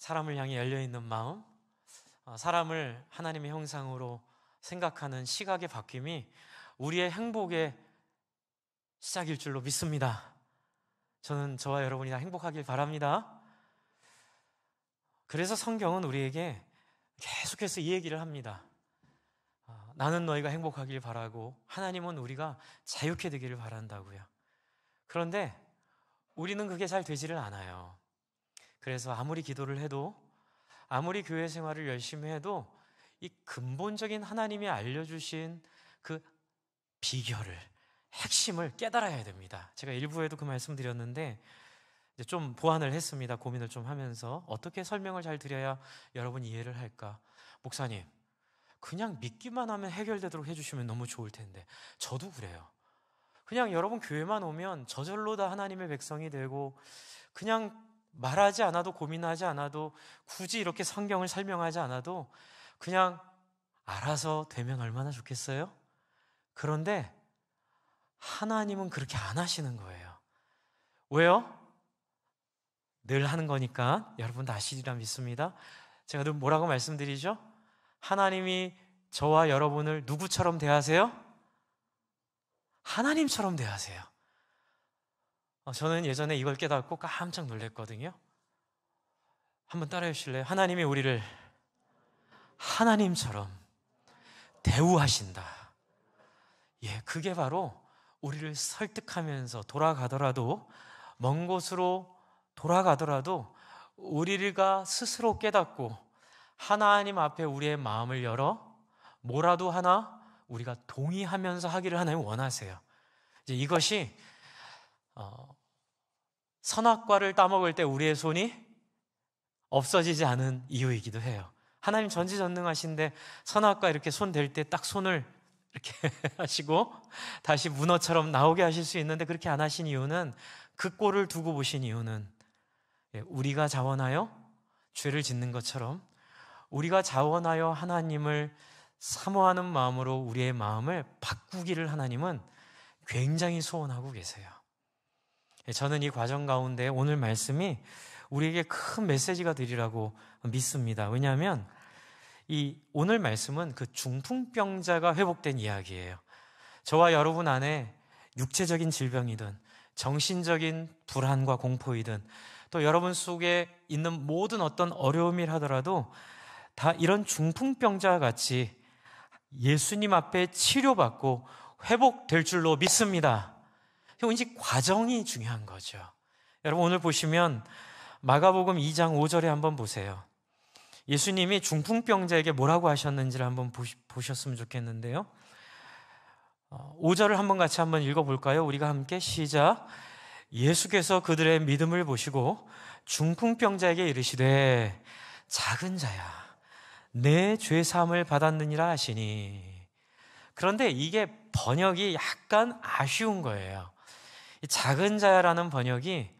사람을 향해 열려있는 마음, 사람을 하나님의 형상으로 생각하는 시각의 바뀜이 우리의 행복의 시작일 줄로 믿습니다. 저는 저와 여러분이 다 행복하길 바랍니다. 그래서 성경은 우리에게 계속해서 이 얘기를 합니다. 나는 너희가 행복하길 바라고 하나님은 우리가 자유케 되기를 바란다고요. 그런데 우리는 그게 잘 되지를 않아요. 그래서 아무리 기도를 해도, 아무리 교회 생활을 열심히 해도 이 근본적인 하나님이 알려주신 그 비결을, 핵심을 깨달아야 됩니다. 제가 일부에도 그 말씀 드렸는데 이제 좀 보완을 했습니다. 고민을 좀 하면서 어떻게 설명을 잘 드려야 여러분이 이해를 할까? 목사님, 그냥 믿기만 하면 해결되도록 해주시면 너무 좋을 텐데. 저도 그래요. 그냥 여러분 교회만 오면 저절로 다 하나님의 백성이 되고, 그냥 말하지 않아도, 고민하지 않아도, 굳이 이렇게 성경을 설명하지 않아도 그냥 알아서 되면 얼마나 좋겠어요? 그런데 하나님은 그렇게 안 하시는 거예요. 왜요? 늘 하는 거니까 여러분 다 아시리라 믿습니다. 제가 늘 뭐라고 말씀드리죠? 하나님이 저와 여러분을 누구처럼 대하세요? 하나님처럼 대하세요. 저는 예전에 이걸 깨닫고 깜짝 놀랐거든요. 한번 따라해 주실래요? 하나님이 우리를 하나님처럼 대우하신다. 예, 그게 바로 우리를 설득하면서 돌아가더라도, 먼 곳으로 돌아가더라도 우리가 스스로 깨닫고 하나님 앞에 우리의 마음을 열어 뭐라도 하나 우리가 동의하면서 하기를 하나님 원하세요. 이제 이것이 선악과를 따먹을 때 우리의 손이 없어지지 않은 이유이기도 해요. 하나님 전지전능하신데 선악과 이렇게 손 댈 때 딱 손을 이렇게 하시고 다시 문어처럼 나오게 하실 수 있는데, 그렇게 안 하신 이유는, 그 꼴을 두고 보신 이유는, 우리가 자원하여 죄를 짓는 것처럼 우리가 자원하여 하나님을 사모하는 마음으로 우리의 마음을 바꾸기를 하나님은 굉장히 소원하고 계세요. 저는 이 과정 가운데 오늘 말씀이 우리에게 큰 메시지가 되리라고 믿습니다. 왜냐하면 이 오늘 말씀은 그 중풍병자가 회복된 이야기예요. 저와 여러분 안에 육체적인 질병이든 정신적인 불안과 공포이든 또 여러분 속에 있는 모든 어떤 어려움이라 하더라도 다 이런 중풍병자와 같이 예수님 앞에 치료받고 회복될 줄로 믿습니다. 이제 과정이 중요한 거죠. 여러분 오늘 보시면 마가복음 2장 5절에 한번 보세요. 예수님이 중풍병자에게 뭐라고 하셨는지를 한번 보셨으면 좋겠는데요. 5절을 한번 같이 한번 읽어볼까요? 우리가 함께 시작. 예수께서 그들의 믿음을 보시고 중풍병자에게 이르시되 작은 자야 내 죄사함을 받았느니라 하시니. 그런데 이게 번역이 약간 아쉬운 거예요. 이 작은 자야라는 번역이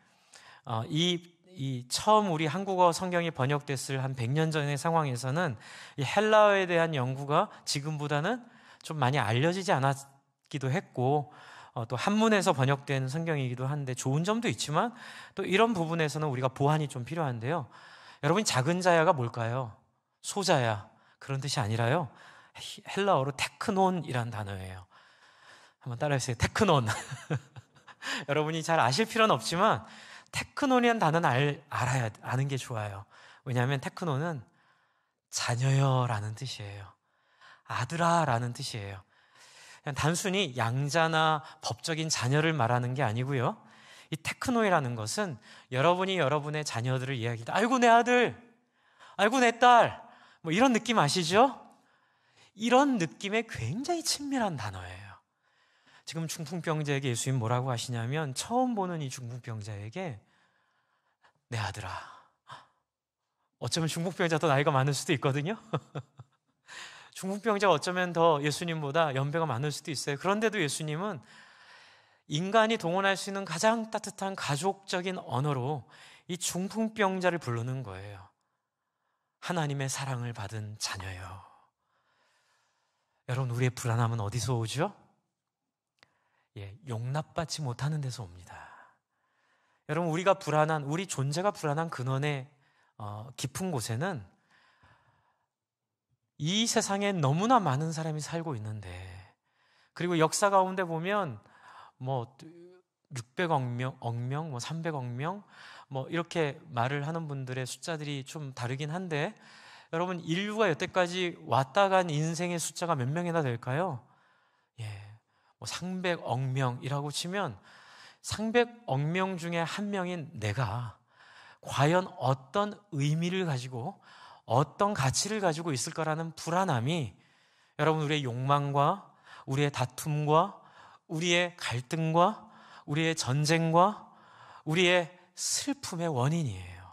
이 처음 우리 한국어 성경이 번역됐을 한 100년 전의 상황에서는 이 헬라어에 대한 연구가 지금보다는 좀 많이 알려지지 않았기도 했고, 또 한문에서 번역된 성경이기도 한데 좋은 점도 있지만 또 이런 부분에서는 우리가 보완이 좀 필요한데요. 여러분, 작은 자야가 뭘까요? 소자야, 그런 뜻이 아니라요, 헬라어로 테크논이란 단어예요. 한번 따라해주세요. 테크논. 여러분이 잘 아실 필요는 없지만 테크논이라는 단어는 아는 게 좋아요. 왜냐하면 테크논은 자녀여라는 뜻이에요. 아들아라는 뜻이에요. 그냥 단순히 양자나 법적인 자녀를 말하는 게 아니고요. 이 테크노이라는 것은 여러분이 여러분의 자녀들을 이야기할 때 아이고 내 아들, 아이고 내 딸, 뭐 이런 느낌 아시죠? 이런 느낌에 굉장히 친밀한 단어예요. 지금 중풍병자에게 예수님 뭐라고 하시냐면, 처음 보는 이 중풍병자에게 내 아들아, 어쩌면 중풍병자 더 나이가 많을 수도 있거든요. 중풍병자가 어쩌면 더 예수님보다 연배가 많을 수도 있어요. 그런데도 예수님은 인간이 동원할 수 있는 가장 따뜻한 가족적인 언어로 이 중풍병자를 부르는 거예요. 하나님의 사랑을 받은 자녀요. 여러분, 우리의 불안함은 어디서 오죠? 용납받지 못하는 데서 옵니다. 여러분, 우리 존재가 불안한 근원에 깊은 곳에는 이 세상에 너무나 많은 사람이 살고 있는데, 그리고 역사 가운데 보면 뭐 600억 명, 300억 명, 이렇게 말을 하는 분들의 숫자들이 좀 다르긴 한데, 여러분, 인류가 여태까지 왔다 간 인생의 숫자가 몇 명이나 될까요? 300억 명이라고 치면 300억 명 중에 한 명인 내가 과연 어떤 의미를 가지고 어떤 가치를 가지고 있을 거라는 불안함이, 여러분, 우리의 욕망과 우리의 다툼과 우리의 갈등과 우리의 전쟁과 우리의 슬픔의 원인이에요.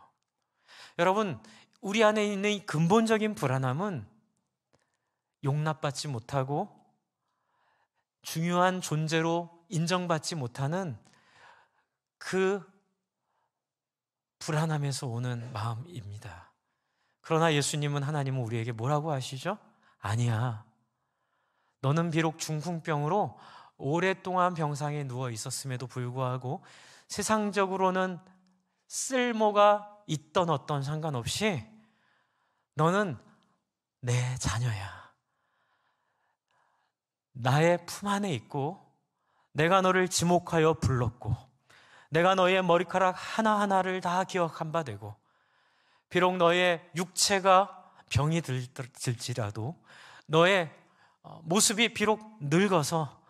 여러분, 우리 안에 있는 이 근본적인 불안함은 용납받지 못하고 중요한 존재로 인정받지 못하는 그 불안함에서 오는 마음입니다. 그러나 예수님은, 하나님은 우리에게 뭐라고 하시죠? 아니야. 너는 비록 중풍병으로 오랫동안 병상에 누워 있었음에도 불구하고 세상적으로는 쓸모가 있던 어떤 상관없이 너는 내 자녀야. 나의 품 안에 있고 내가 너를 지목하여 불렀고 내가 너의 머리카락 하나하나를 다 기억한 바 되고 비록 너의 육체가 병이 들지라도 너의 모습이 비록 늙어서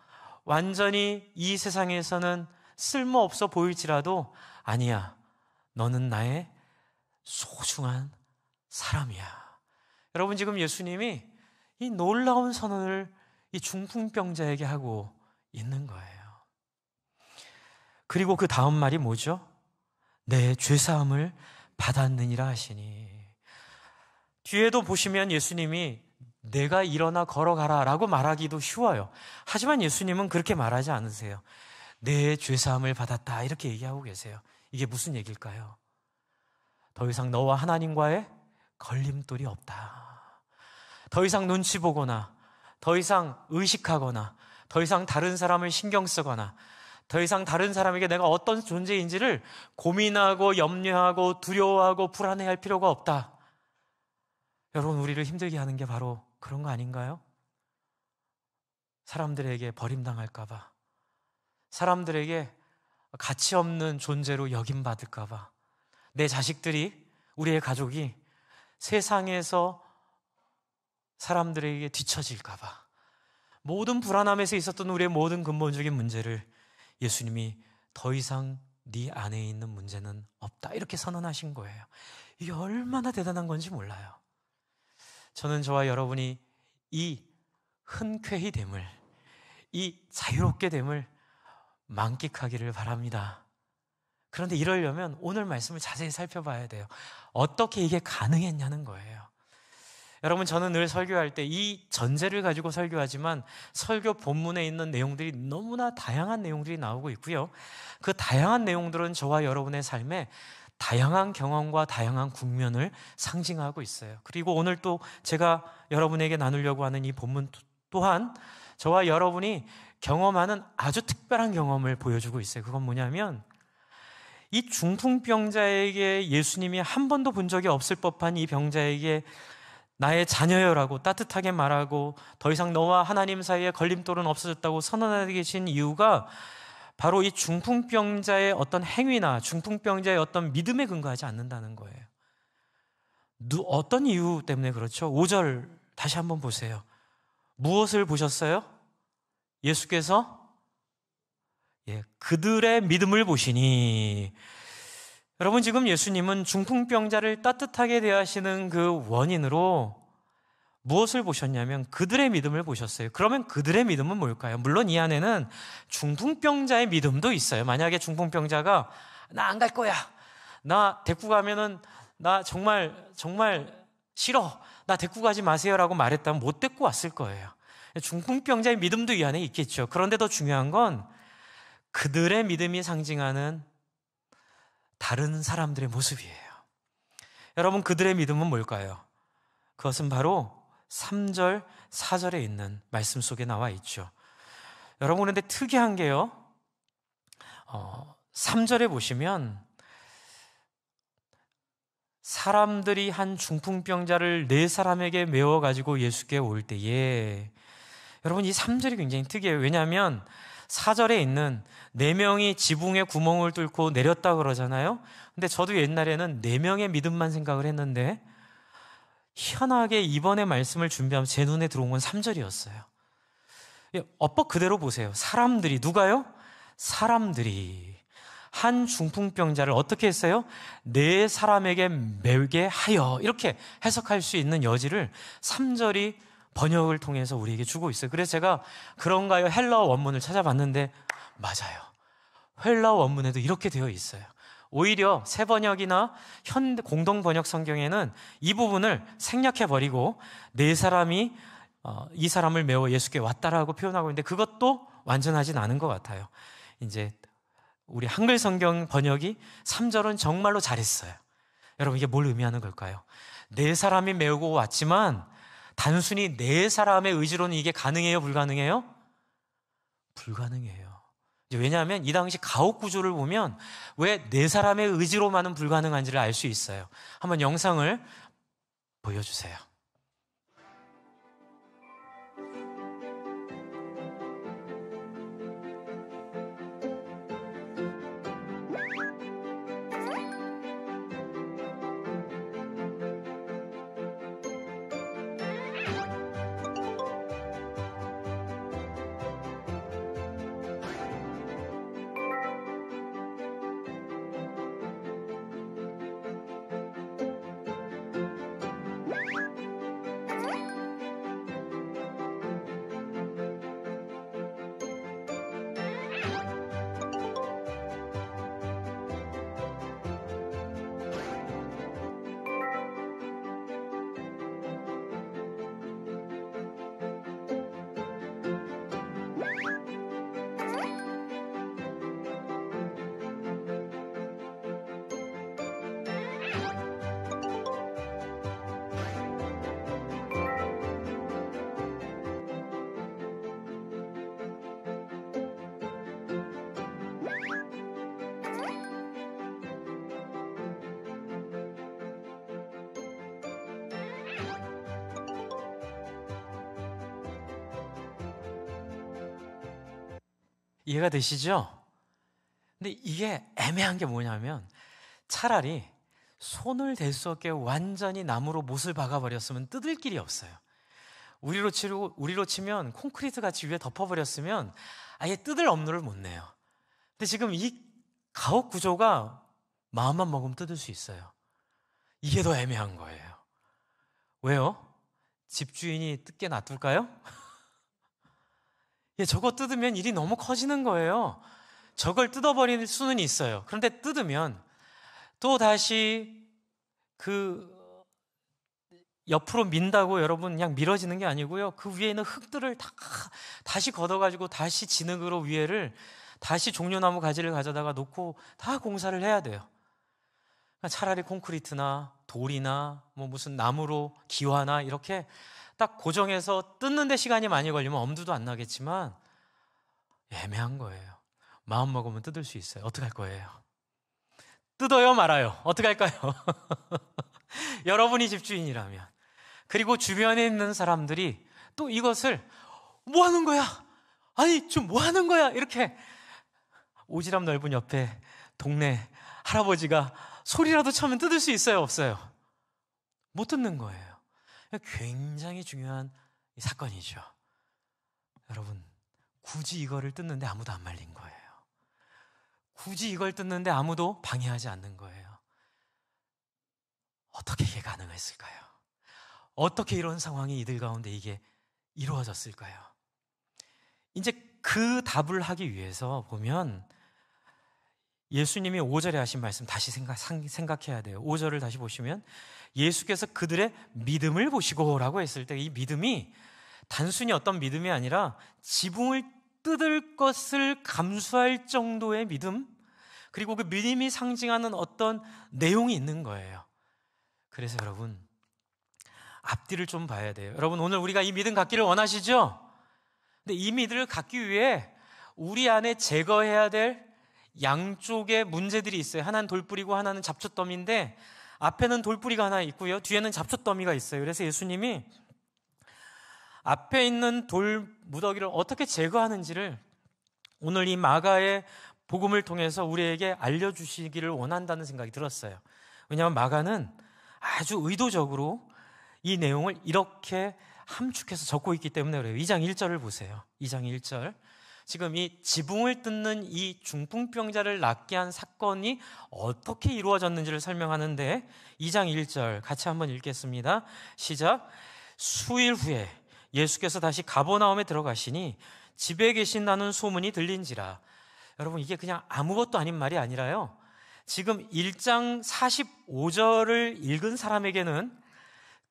완전히 이 세상에서는 쓸모없어 보일지라도 아니야. 너는 나의 소중한 사람이야. 여러분, 지금 예수님이 이 놀라운 선언을 이 중풍병자에게 하고 있는 거예요. 그리고 그 다음 말이 뭐죠? 내 죄사함을 받았느니라 하시니. 뒤에도 보시면 예수님이 내가 일어나 걸어가라 라고 말하기도 쉬워요. 하지만 예수님은 그렇게 말하지 않으세요. 내 죄사함을 받았다 이렇게 얘기하고 계세요. 이게 무슨 얘기일까요? 더 이상 너와 하나님과의 걸림돌이 없다. 더 이상 눈치 보거나 더 이상 의식하거나 더 이상 다른 사람을 신경 쓰거나 더 이상 다른 사람에게 내가 어떤 존재인지를 고민하고 염려하고 두려워하고 불안해할 필요가 없다. 여러분, 우리를 힘들게 하는 게 바로 그런 거 아닌가요? 사람들에게 버림당할까 봐, 사람들에게 가치 없는 존재로 여김받을까 봐, 내 자식들이, 우리의 가족이 세상에서 사람들에게 뒤처질까 봐, 모든 불안함에서 있었던 우리의 모든 근본적인 문제를 예수님이 더 이상 네 안에 있는 문제는 없다 이렇게 선언하신 거예요. 이게 얼마나 대단한 건지 몰라요. 저는 저와 여러분이 이 흔쾌히 됨을, 이 자유롭게 됨을 만끽하기를 바랍니다. 그런데 이러려면 오늘 말씀을 자세히 살펴봐야 돼요. 어떻게 이게 가능했냐는 거예요. 여러분, 저는 늘 설교할 때 이 전제를 가지고 설교하지만 설교 본문에 있는 내용들이 너무나 다양한 내용들이 나오고 있고요. 그 다양한 내용들은 저와 여러분의 삶에 다양한 경험과 다양한 국면을 상징하고 있어요. 그리고 오늘 또 제가 여러분에게 나누려고 하는 이 본문 또한 저와 여러분이 경험하는 아주 특별한 경험을 보여주고 있어요. 그건 뭐냐면 이 중풍병자에게 예수님이 한 번도 본 적이 없을 법한 이 병자에게 나의 자녀여라고 따뜻하게 말하고 더 이상 너와 하나님 사이에 걸림돌은 없어졌다고 선언하게 계신 이유가 바로 이 중풍병자의 어떤 행위나 중풍병자의 어떤 믿음에 근거하지 않는다는 거예요. 어떤 이유 때문에 그렇죠? 5절 다시 한번 보세요. 무엇을 보셨어요? 예수께서 그들의 믿음을 보시니. 여러분, 지금 예수님은 중풍병자를 따뜻하게 대하시는 그 원인으로 무엇을 보셨냐면 그들의 믿음을 보셨어요. 그러면 그들의 믿음은 뭘까요? 물론 이 안에는 중풍병자의 믿음도 있어요. 만약에 중풍병자가 나 안 갈 거야, 나 데리고 가면은 나 정말 싫어, 나 데리고 가지 마세요라고 말했다면 못 데리고 왔을 거예요. 중풍병자의 믿음도 이 안에 있겠죠. 그런데 더 중요한 건 그들의 믿음이 상징하는 다른 사람들의 모습이에요. 여러분, 그들의 믿음은 뭘까요? 그것은 바로 3절, 4절에 있는 말씀 속에 나와 있죠. 여러분, 그런데 특이한 게요, 3절에 보시면 사람들이 한 중풍병자를 네 사람에게 메워가지고 예수께 올 때에, 여러분 이 3절이 굉장히 특이해요. 왜냐하면 4절에 있는 4명이 지붕에 구멍을 뚫고 내렸다 그러잖아요. 근데 저도 옛날에는 4명의 믿음만 생각을 했는데, 희한하게 이번에 말씀을 준비하면 제 눈에 들어온 건 3절이었어요. 엇박 그대로 보세요. 사람들이, 누가요? 사람들이 한 중풍병자를 어떻게 했어요? 4사람에게 메게 하여, 이렇게 해석할 수 있는 여지를 3절이 번역을 통해서 우리에게 주고 있어요. 그래서 제가 그런가요? 헬라어 원문을 찾아봤는데 맞아요. 헬라어 원문에도 이렇게 되어 있어요. 오히려 새 번역이나 공동 번역 성경에는 이 부분을 생략해버리고 4사람이 이 사람을 메워 예수께 왔다라고 표현하고 있는데, 그것도 완전하진 않은 것 같아요. 이제 우리 한글 성경 번역이 3절은 정말로 잘했어요. 여러분 이게 뭘 의미하는 걸까요? 4사람이 메우고 왔지만 단순히 4사람의 의지로는 이게 가능해요? 불가능해요? 불가능해요. 왜냐하면 이 당시 가옥 구조를 보면 왜 4사람의 의지로만은 불가능한지를 알 수 있어요. 한번 영상을 보여주세요. 이해가 되시죠? 근데 이게 애매한 게 뭐냐면, 차라리 손을 댈 수 없게 완전히 나무로 못을 박아버렸으면 뜯을 길이 없어요. 우리로 치면 콘크리트 같이 위에 덮어버렸으면 아예 뜯을 엄두를 못 내요. 근데 지금 이 가옥 구조가 마음만 먹으면 뜯을 수 있어요. 이게 더 애매한 거예요. 왜요? 집주인이 뜯게 놔둘까요? 저거 뜯으면 일이 너무 커지는 거예요. 저걸 뜯어버릴 수는 있어요. 그런데 뜯으면 또 다시 그 옆으로 민다고 여러분 그냥 밀어지는 게 아니고요. 그 위에 있는 흙들을 다시 걷어가지고 다시 진흙으로 위에를 다시 종려나무 가지를 가져다가 놓고 다 공사를 해야 돼요. 그러니까 차라리 콘크리트나 돌이나 뭐 무슨 나무로 기와나 이렇게 딱 고정해서 뜯는데 시간이 많이 걸리면 엄두도 안 나겠지만 애매한 거예요. 마음 먹으면 뜯을 수 있어요. 어떻게 할 거예요? 뜯어요 말아요? 어떻게 할까요? 여러분이 집주인이라면, 그리고 주변에 있는 사람들이 또 이것을 뭐 하는 거야? 아니 좀 뭐 하는 거야? 이렇게 오지랖 넓은 옆에 동네 할아버지가 소리라도 쳐면 뜯을 수 있어요? 없어요? 못 뜯는 거예요. 굉장히 중요한 사건이죠. 여러분, 굳이 이거를 뜯는데 아무도 안 말린 거예요. 굳이 이걸 뜯는데 아무도 방해하지 않는 거예요. 어떻게 이게 가능했을까요? 어떻게 이런 상황이 이들 가운데 이게 이루어졌을까요? 이제 그 답을 하기 위해서 보면 예수님이 5절에 하신 말씀 다시 생각해야 돼요. 5절을 다시 보시면 예수께서 그들의 믿음을 보시고 라고 했을 때 이 믿음이 단순히 어떤 믿음이 아니라 지붕을 뜯을 것을 감수할 정도의 믿음, 그리고 그 믿음이 상징하는 어떤 내용이 있는 거예요. 그래서 여러분, 앞뒤를 좀 봐야 돼요. 여러분, 오늘 우리가 이 믿음 갖기를 원하시죠? 근데 이 믿음을 갖기 위해 우리 안에 제거해야 될 양쪽의 문제들이 있어요. 하나는 돌뿌리고 하나는 잡초더미인데, 앞에는 돌뿌리가 하나 있고요. 뒤에는 잡초더미가 있어요. 그래서 예수님이 앞에 있는 돌 무더기를 어떻게 제거하는지를 오늘 이 마가의 복음을 통해서 우리에게 알려주시기를 원한다는 생각이 들었어요. 왜냐하면 마가는 아주 의도적으로 이 내용을 이렇게 함축해서 적고 있기 때문에 그래요. 2장 1절을 보세요. 2장 1절. 지금 이 지붕을 뜯는 이 중풍병자를 낫게 한 사건이 어떻게 이루어졌는지를 설명하는데 2장 1절 같이 한번 읽겠습니다. 시작. 수일 후에 예수께서 다시 가버나움에 들어가시니 집에 계신다는 소문이 들린지라. 여러분, 이게 그냥 아무것도 아닌 말이 아니라요, 지금 1장 45절을 읽은 사람에게는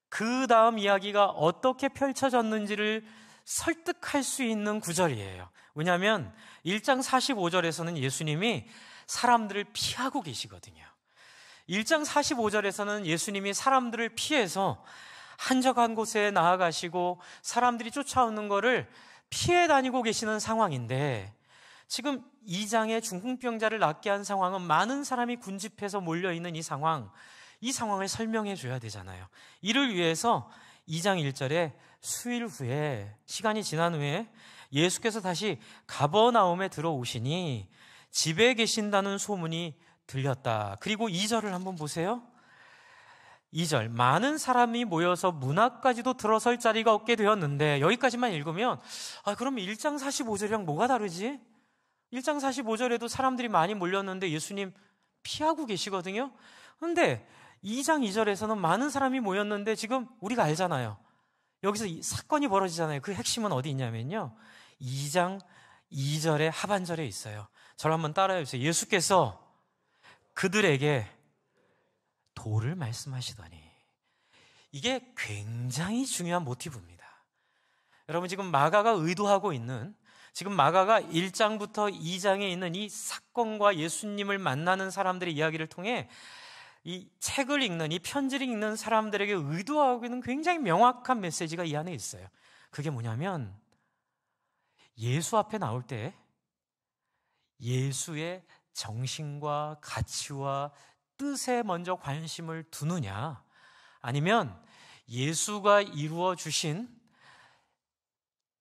그 다음 이야기가 어떻게 펼쳐졌는지를 설득할 수 있는 구절이에요. 왜냐하면 1장 45절에서는 예수님이 사람들을 피하고 계시거든요. 1장 45절에서는 예수님이 사람들을 피해서 한적한 곳에 나아가시고 사람들이 쫓아오는 거를 피해 다니고 계시는 상황인데, 지금 2장의 중풍병자를 낫게 한 상황은 많은 사람이 군집해서 몰려있는 이 상황을 설명해 줘야 되잖아요. 이를 위해서 2장 1절에 수일 후에, 시간이 지난 후에 예수께서 다시 가버나움에 들어오시니 집에 계신다는 소문이 들렸다. 그리고 2절을 한번 보세요. 2절, 많은 사람이 모여서 문 앞까지도 들어설 자리가 없게 되었는데, 여기까지만 읽으면 그럼 1장 45절이랑 뭐가 다르지? 1장 45절에도 사람들이 많이 몰렸는데 예수님 피하고 계시거든요. 그런데 2장 2절에서는 많은 사람이 모였는데 지금 우리가 알잖아요. 여기서 이 사건이 벌어지잖아요. 그 핵심은 어디 있냐면요, 2장 2절의 하반절에 있어요. 저를 한번 따라해 주세요. 예수께서 그들에게 도를 말씀하시더니. 이게 굉장히 중요한 모티브입니다. 여러분, 지금 마가가 의도하고 있는, 지금 마가가 1장부터 2장에 있는 이 사건과 예수님을 만나는 사람들의 이야기를 통해 이 책을 읽는, 이 편지를 읽는 사람들에게 의도하고 있는 굉장히 명확한 메시지가 이 안에 있어요. 그게 뭐냐면, 예수 앞에 나올 때 예수의 정신과 가치와 뜻에 먼저 관심을 두느냐, 아니면 예수가 이루어 주신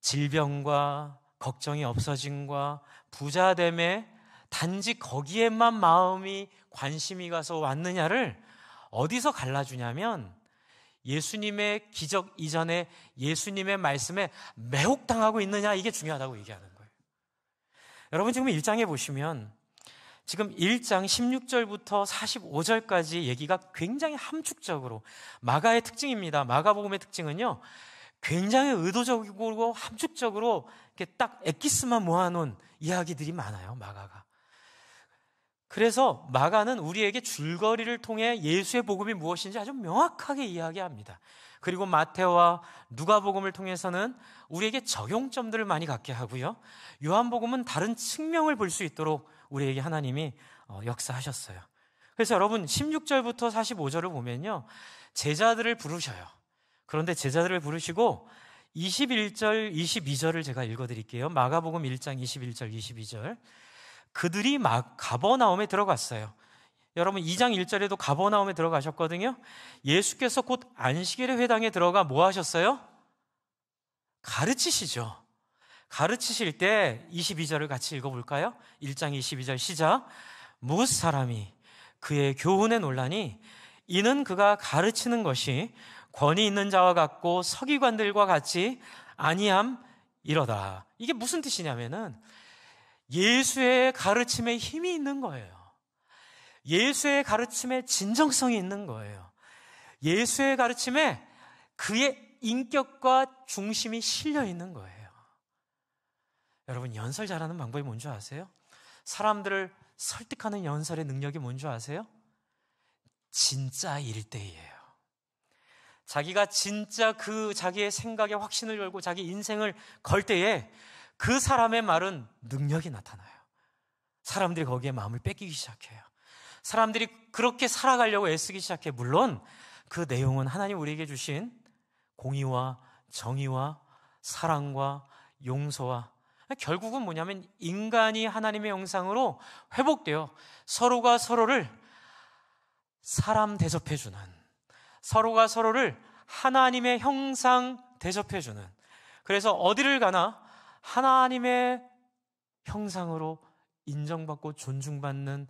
질병과 걱정이 없어짐과 부자됨에 단지 거기에만 마음이 관심이 가서 왔느냐를 어디서 갈라주냐면, 예수님의 기적 이전에 예수님의 말씀에 매혹당하고 있느냐, 이게 중요하다고 얘기하는 거예요. 여러분, 지금 1장에 보시면 지금 1장 16절부터 45절까지 얘기가 굉장히 함축적으로, 마가의 특징입니다. 마가복음의 특징은요, 굉장히 의도적이고 함축적으로 이렇게 딱 엑기스만 모아놓은 이야기들이 많아요, 마가가. 그래서 마가는 우리에게 줄거리를 통해 예수의 복음이 무엇인지 아주 명확하게 이야기합니다. 그리고 마태와 누가복음을 통해서는 우리에게 적용점들을 많이 갖게 하고요, 요한복음은 다른 측면을 볼 수 있도록 우리에게 하나님이 역사하셨어요. 그래서 여러분, 16절부터 45절을 보면요, 제자들을 부르셔요. 그런데 제자들을 부르시고 21절, 22절을 제가 읽어드릴게요. 마가복음 1장 21절, 22절. 그들이 가버나움에 들어갔어요. 여러분, 2장 1절에도 가버나움에 들어가셨거든요. 예수께서 곧 안식일의 회당에 들어가 뭐 하셨어요? 가르치시죠. 가르치실 때 22절을 같이 읽어볼까요? 1장 22절 시작. 무엇 사람이 그의 교훈에 논라니 이는 그가 가르치는 것이 권위 있는 자와 같고 서기관들과 같이 아니함이로다. 이게 무슨 뜻이냐면은 예수의 가르침에 힘이 있는 거예요. 예수의 가르침에 진정성이 있는 거예요. 예수의 가르침에 그의 인격과 중심이 실려 있는 거예요. 여러분, 연설 잘하는 방법이 뭔지 아세요? 사람들을 설득하는 연설의 능력이 뭔지 아세요? 진짜일 때예요. 자기가 진짜 그 자기의 생각에 확신을 걸고 자기 인생을 걸 때에 그 사람의 말은 능력이 나타나요. 사람들이 거기에 마음을 뺏기기 시작해요. 사람들이 그렇게 살아가려고 애쓰기 시작해. 물론 그 내용은 하나님 우리에게 주신 공의와 정의와 사랑과 용서와, 결국은 뭐냐면 인간이 하나님의 형상으로 회복되어 서로가 서로를 사람 대접해주는, 서로가 서로를 하나님의 형상 대접해주는, 그래서 어디를 가나 하나님의 형상으로 인정받고 존중받는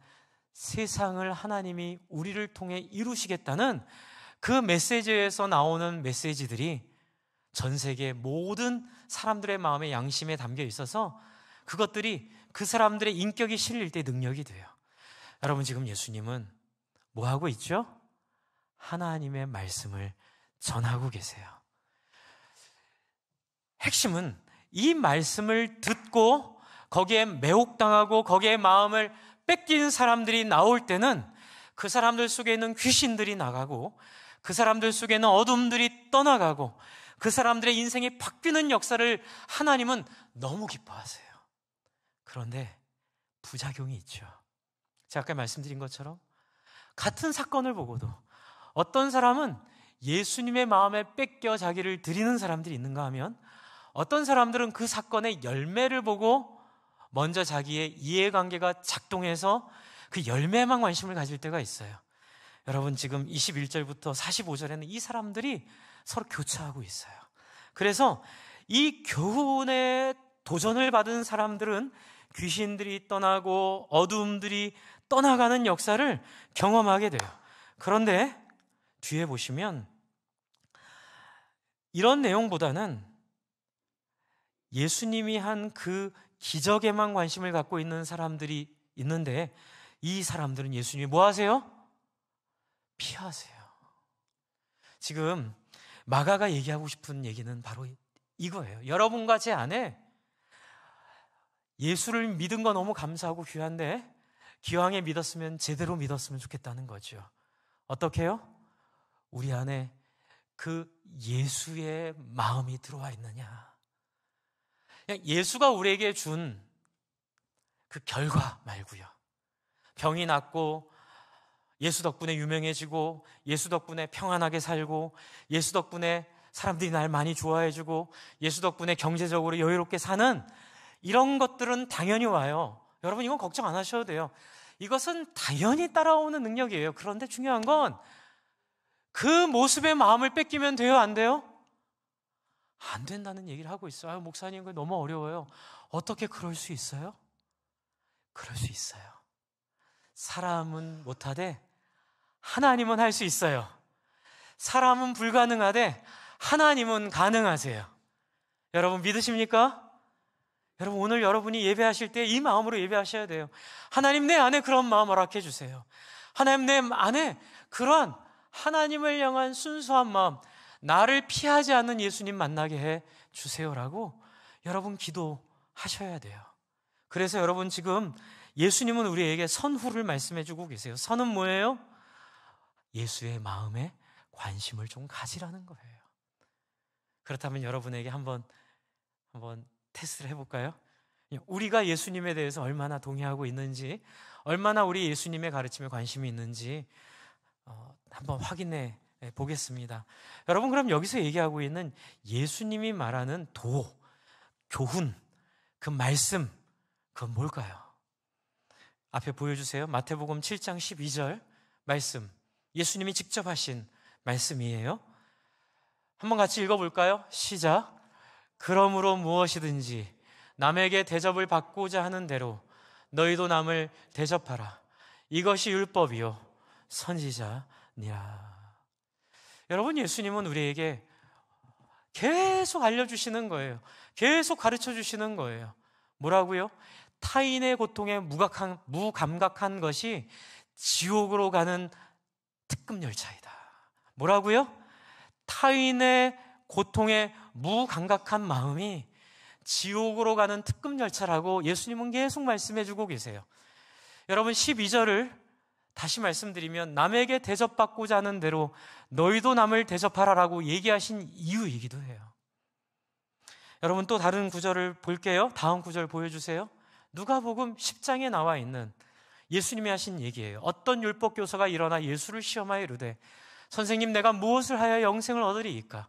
세상을 하나님이 우리를 통해 이루시겠다는 그 메시지에서 나오는 메시지들이 전 세계 모든 사람들의 마음의 양심에 담겨 있어서 그것들이 그 사람들의 인격이 실릴 때 능력이 돼요. 여러분, 지금 예수님은 뭐 하고 있죠? 하나님의 말씀을 전하고 계세요. 핵심은 이 말씀을 듣고 거기에 매혹당하고 거기에 마음을 뺏긴 사람들이 나올 때는 그 사람들 속에 있는 귀신들이 나가고 그 사람들 속에 있는 어둠들이 떠나가고 그 사람들의 인생이 바뀌는 역사를 하나님은 너무 기뻐하세요. 그런데 부작용이 있죠. 제가 아까 말씀드린 것처럼 같은 사건을 보고도 어떤 사람은 예수님의 마음에 뺏겨 자기를 드리는 사람들이 있는가 하면 어떤 사람들은 그 사건의 열매를 보고 먼저 자기의 이해관계가 작동해서 그 열매에만 관심을 가질 때가 있어요. 여러분, 지금 21절부터 45절에는 이 사람들이 서로 교차하고 있어요. 그래서 이 교훈에 도전을 받은 사람들은 귀신들이 떠나고 어둠들이 떠나가는 역사를 경험하게 돼요. 그런데 뒤에 보시면 이런 내용보다는 예수님이 한 그 기적에만 관심을 갖고 있는 사람들이 있는데 이 사람들은 예수님이 뭐 하세요? 피하세요. 지금 마가가 얘기하고 싶은 얘기는 바로 이거예요. 여러분과 제 안에 예수를 믿은 거 너무 감사하고 귀한데 기왕에 믿었으면 제대로 믿었으면 좋겠다는 거죠. 어떻게 해요? 우리 안에 그 예수의 마음이 들어와 있느냐. 예수가 우리에게 준 그 결과 말고요. 병이 낫고 예수 덕분에 유명해지고 예수 덕분에 평안하게 살고 예수 덕분에 사람들이 날 많이 좋아해주고 예수 덕분에 경제적으로 여유롭게 사는 이런 것들은 당연히 와요. 여러분, 이건 걱정 안 하셔도 돼요. 이것은 당연히 따라오는 능력이에요. 그런데 중요한 건 그 모습의 마음을 뺏기면 돼요, 안 돼요? 안 된다는 얘기를 하고 있어요. 아유, 목사님, 그거 너무 어려워요. 어떻게 그럴 수 있어요? 그럴 수 있어요. 사람은 못하되 하나님은 할 수 있어요. 사람은 불가능하되 하나님은 가능하세요. 여러분, 믿으십니까? 여러분, 오늘 여러분이 예배하실 때 이 마음으로 예배하셔야 돼요. 하나님, 내 안에 그런 마음 허락해 주세요. 하나님, 내 안에 그러한 하나님을 향한 순수한 마음, 나를 피하지 않는 예수님 만나게 해 주세요라고 여러분 기도하셔야 돼요. 그래서 여러분, 지금 예수님은 우리에게 선후를 말씀해 주고 계세요. 선은 뭐예요? 예수의 마음에 관심을 좀 가지라는 거예요. 그렇다면 여러분에게 한번 테스트를 해볼까요? 우리가 예수님에 대해서 얼마나 동의하고 있는지, 얼마나 우리 예수님의 가르침에 관심이 있는지 한번 확인해 보겠습니다. 여러분, 그럼 여기서 얘기하고 있는 예수님이 말하는 교훈, 그 말씀, 그건 뭘까요? 앞에 보여주세요. 마태복음 7장 12절 말씀, 예수님이 직접 하신 말씀이에요. 한번 같이 읽어볼까요? 시작. 그러므로 무엇이든지 남에게 대접을 받고자 하는 대로 너희도 남을 대접하라. 이것이 율법이요 선지자니라. 여러분, 예수님은 우리에게 계속 알려주시는 거예요. 계속 가르쳐 주시는 거예요. 뭐라고요? 타인의 고통에 무감각한 것이 지옥으로 가는 특급 열차이다. 뭐라고요? 타인의 고통에 무감각한 마음이 지옥으로 가는 특급 열차라고 예수님은 계속 말씀해 주고 계세요. 여러분, 12절을 다시 말씀드리면 남에게 대접받고자 하는 대로 너희도 남을 대접하라라고 얘기하신 이유이기도 해요. 여러분, 또 다른 구절을 볼게요. 다음 구절 보여주세요. 누가복음 10장에 나와 있는 예수님이 하신 얘기예요. 어떤 율법 교사가 일어나 예수를 시험하여 이르되 선생님, 내가 무엇을 하여 영생을 얻으리이까?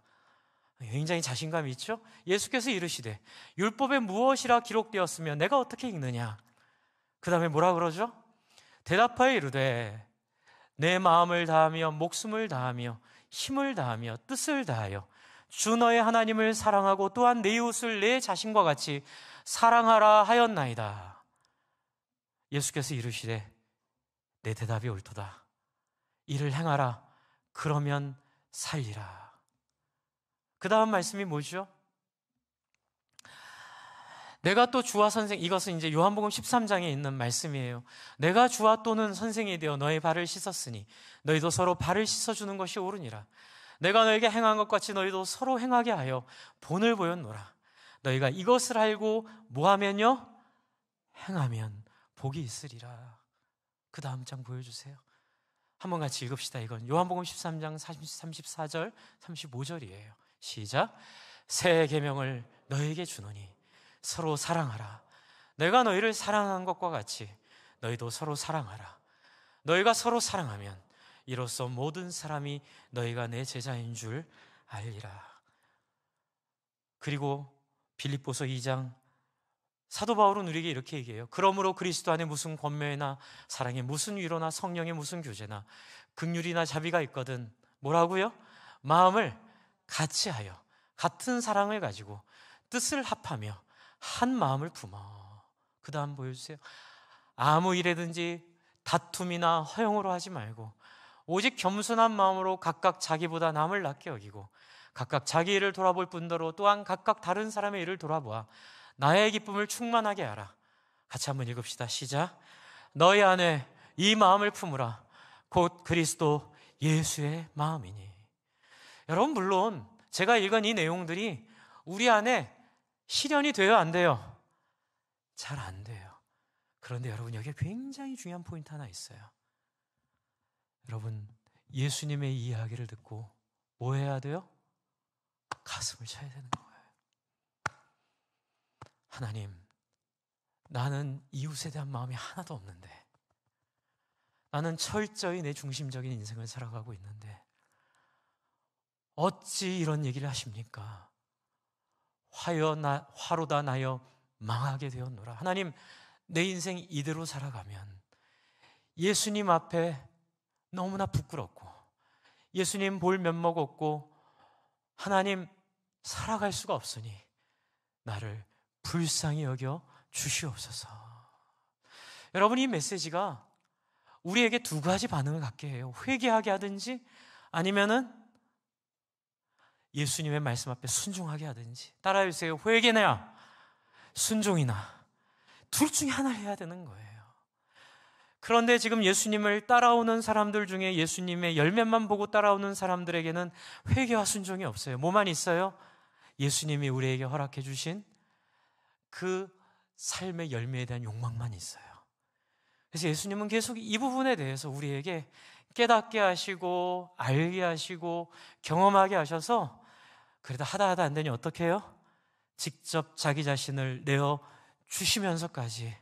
굉장히 자신감이 있죠? 예수께서 이르시되 율법에 무엇이라 기록되었으며 내가 어떻게 읽느냐? 그 다음에 뭐라 그러죠? 대답하여 이르되 내 마음을 다하며 목숨을 다하며 힘을 다하며 뜻을 다하여 주 너의 하나님을 사랑하고 또한 내 이웃을 내 자신과 같이 사랑하라 하였나이다. 예수께서 이르시되 내 대답이 옳도다. 이를 행하라. 그러면 살리라. 그 다음 말씀이 뭐죠? 내가 또 주와 선생, 이것은 이제 요한복음 13장에 있는 말씀이에요. 내가 주와 또는 선생이 되어 너의 발을 씻었으니 너희도 서로 발을 씻어주는 것이 옳으니라. 내가 너에게 행한 것 같이 너희도 서로 행하게 하여 본을 보였노라. 너희가 이것을 알고 뭐하면요? 행하면 복이 있으리라. 그 다음 장 보여주세요. 한번 같이 읽읍시다. 이건 요한복음 13장 34절 35절이에요 시작. 새 계명을 너희에게 주노니 서로 사랑하라. 내가 너희를 사랑한 것과 같이 너희도 서로 사랑하라. 너희가 서로 사랑하면 이로써 모든 사람이 너희가 내 제자인 줄 알리라. 그리고 빌립보서 2장 사도 바울은 우리에게 이렇게 얘기해요. 그러므로 그리스도 안에 무슨 권면이나 사랑에 무슨 위로나 성령의 무슨 교제나 긍휼이나 자비가 있거든 뭐라고요? 마음을 같이 하여 같은 사랑을 가지고 뜻을 합하며 한 마음을 품어. 그 다음 보여주세요. 아무 일에든지 다툼이나 허용으로 하지 말고 오직 겸손한 마음으로 각각 자기보다 남을 낫게 여기고 각각 자기 일을 돌아볼 뿐더러 또한 각각 다른 사람의 일을 돌아보아 나의 기쁨을 충만하게 하라. 같이 한번 읽읍시다. 시작. 너희 안에 이 마음을 품으라. 곧 그리스도 예수의 마음이니. 여러분, 물론 제가 읽은 이 내용들이 우리 안에 실현이 돼요, 안 돼요? 잘 안 돼요. 그런데 여러분, 여기에 굉장히 중요한 포인트 하나 있어요. 여러분, 예수님의 이 이야기를 듣고 뭐 해야 돼요? 가슴을 쳐야 되는 거예요. 하나님, 나는 이웃에 대한 마음이 하나도 없는데, 나는 철저히 내 중심적인 인생을 살아가고 있는데 어찌 이런 얘기를 하십니까? 화로다 나여 망하게 되었노라. 하나님, 내 인생 이대로 살아가면 예수님 앞에 너무나 부끄럽고 예수님 볼 면목 없고 하나님 살아갈 수가 없으니 나를 불쌍히 여겨 주시옵소서. 여러분, 이 메시지가 우리에게 두 가지 반응을 갖게 해요. 회개하게 하든지 아니면은 예수님의 말씀 앞에 순종하게 하든지. 따라해주세요. 회개나 순종이나 둘 중에 하나를 해야 되는 거예요. 그런데 지금 예수님을 따라오는 사람들 중에 예수님의 열매만 보고 따라오는 사람들에게는 회개와 순종이 없어요. 뭐만 있어요? 예수님이 우리에게 허락해 주신 그 삶의 열매에 대한 욕망만 있어요. 그래서 예수님은 계속 이 부분에 대해서 우리에게 깨닫게 하시고 알게 하시고 경험하게 하셔서 그래도 하다 안 되니 어떻게 해요? 직접 자기 자신을 내어 주시면서까지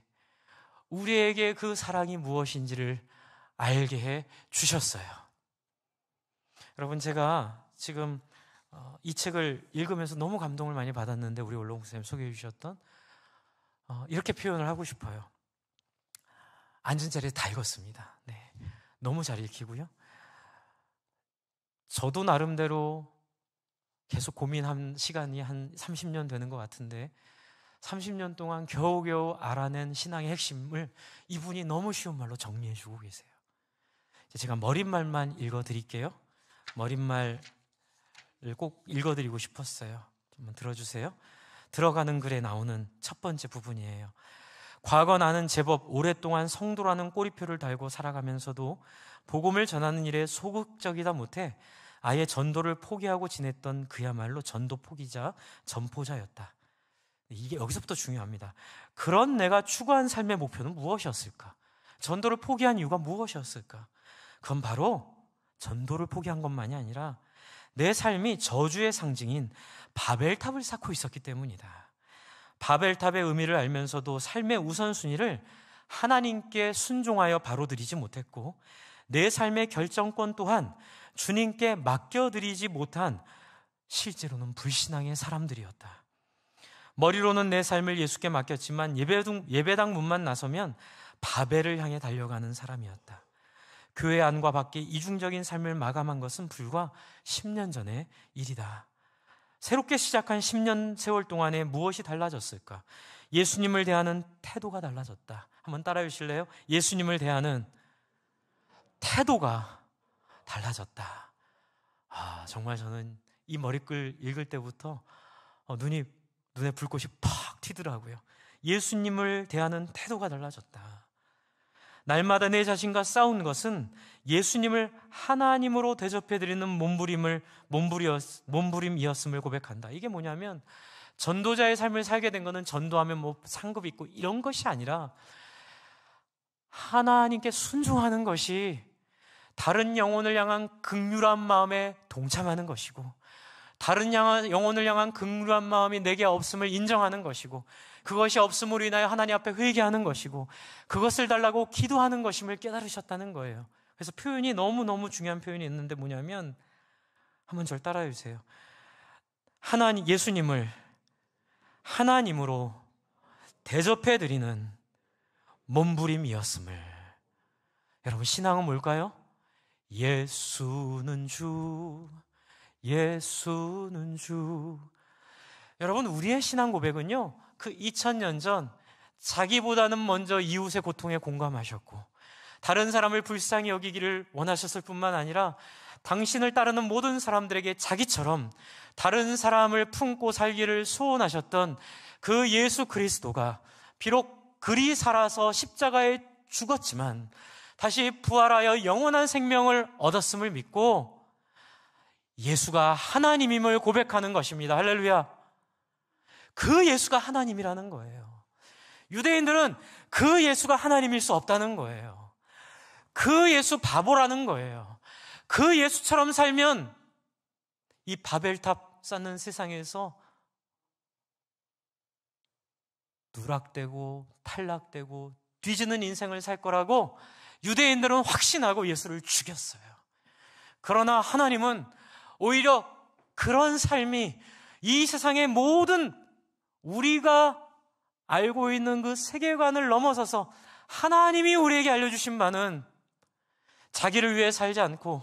우리에게 그 사랑이 무엇인지를 알게 해 주셨어요. 여러분, 제가 지금 이 책을 읽으면서 너무 감동을 많이 받았는데 우리 올롱 선생님 소개해 주셨던 이렇게 표현을 하고 싶어요. 앉은 자리에 다 읽었습니다. 네, 너무 잘 읽히고요. 저도 나름대로 계속 고민한 시간이 한 30년 되는 것 같은데 30년 동안 겨우겨우 알아낸 신앙의 핵심을 이분이 너무 쉬운 말로 정리해 주고 계세요. 제가 머릿말만 읽어드릴게요. 머릿말을 꼭 읽어드리고 싶었어요. 한번 들어주세요. 들어가는 글에 나오는 첫 번째 부분이에요. 과거 나는 제법 오랫동안 성도라는 꼬리표를 달고 살아가면서도 복음을 전하는 일에 소극적이다 못해 아예 전도를 포기하고 지냈던 그야말로 전도 포기자, 전포자였다. 이게 여기서부터 중요합니다. 그런 내가 추구한 삶의 목표는 무엇이었을까? 전도를 포기한 이유가 무엇이었을까? 그건 바로 전도를 포기한 것만이 아니라 내 삶이 저주의 상징인 바벨탑을 쌓고 있었기 때문이다. 바벨탑의 의미를 알면서도 삶의 우선순위를 하나님께 순종하여 바로드리지 못했고 내 삶의 결정권 또한 주님께 맡겨드리지 못한 실제로는 불신앙의 사람들이었다. 머리로는 내 삶을 예수께 맡겼지만 예배당 문만 나서면 바벨을 향해 달려가는 사람이었다. 교회 안과 밖에 이중적인 삶을 마감한 것은 불과 10년 전의 일이다. 새롭게 시작한 10년 세월 동안에 무엇이 달라졌을까? 예수님을 대하는 태도가 달라졌다. 한번 따라해 주실래요? 예수님을 대하는 태도가 달라졌다. 정말 저는 이 머리글 읽을 때부터 눈에 불꽃이 팍 튀더라고요. 예수님을 대하는 태도가 달라졌다. 날마다 내 자신과 싸운 것은 예수님을 하나님으로 대접해드리는 몸부림이었음을 고백한다. 이게 뭐냐면, 전도자의 삶을 살게 된 것은 전도하면 뭐 상급 있고 이런 것이 아니라 하나님께 순종하는 것이 다른 영혼을 향한 긍휼한 마음에 동참하는 것이고, 다른 영혼을 향한 긍휼한 마음이 내게 없음을 인정하는 것이고, 그것이 없음으로 인하여 하나님 앞에 회개하는 것이고, 그것을 달라고 기도하는 것임을 깨달으셨다는 거예요. 그래서 표현이 너무너무 중요한 표현이 있는데 뭐냐면, 한번 절 따라해 주세요. 예수님을 하나님으로 대접해드리는 몸부림이었음을. 여러분, 신앙은 뭘까요? 예수는 주, 예수는 주. 여러분, 우리의 신앙 고백은요, 그 2000년 전 자기보다는 먼저 이웃의 고통에 공감하셨고, 다른 사람을 불쌍히 여기기를 원하셨을 뿐만 아니라 당신을 따르는 모든 사람들에게 자기처럼 다른 사람을 품고 살기를 소원하셨던 그 예수 그리스도가 비록 그리 살아서 십자가에 죽었지만 다시 부활하여 영원한 생명을 얻었음을 믿고 예수가 하나님임을 고백하는 것입니다. 할렐루야. 그 예수가 하나님이라는 거예요. 유대인들은 그 예수가 하나님일 수 없다는 거예요. 그 예수 바보라는 거예요. 그 예수처럼 살면 이 바벨탑 쌓는 세상에서 누락되고 탈락되고 뒤지는 인생을 살 거라고 유대인들은 확신하고 예수를 죽였어요. 그러나 하나님은 오히려 그런 삶이 이 세상의 모든 우리가 알고 있는 그 세계관을 넘어서서 하나님이 우리에게 알려주신 바는 자기를 위해 살지 않고